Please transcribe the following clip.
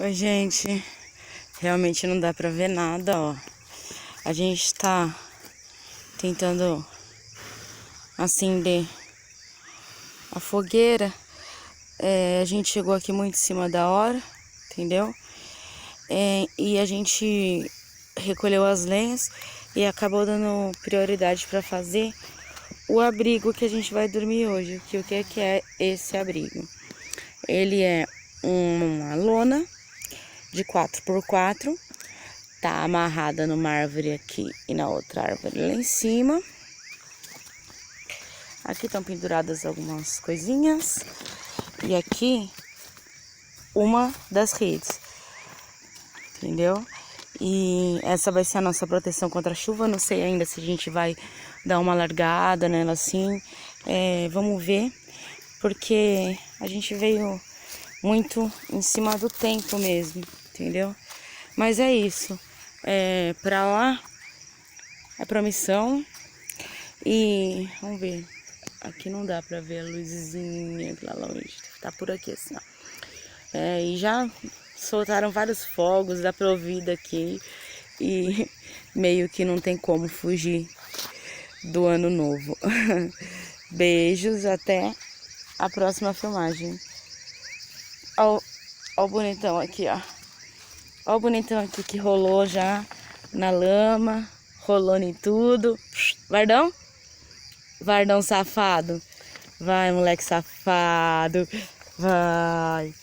Oi, gente. Realmente não dá pra ver nada, ó. A gente tá tentando acender a fogueira. A gente chegou aqui muito em cima da hora, entendeu? E a gente recolheu as lenhas e acabou dando prioridade pra fazer o abrigo que a gente vai dormir hoje. O que é esse abrigo? Ele é uma lona de 4x4, tá amarrada numa árvore aqui e na outra árvore lá em cima. Aqui estão penduradas algumas coisinhas e aqui uma das redes, entendeu? E essa vai ser a nossa proteção contra a chuva. Não sei ainda se a gente vai dar uma largada nela assim. Vamos ver, porque a gente veio muito em cima do tempo mesmo, entendeu? Mas é isso. Pra lá é promissão. E vamos ver. Aqui não dá pra ver a luzinha lá longe. Tá por aqui assim, ó. E já soltaram vários fogos, dá pra ouvir daqui. E meio que não tem como fugir do ano novo. Beijos, até a próxima filmagem. Ó o bonitão aqui, ó. Ó o bonitão aqui que rolou já na lama, rolando em tudo. Vardão? Vardão safado. Vai, moleque safado. Vai.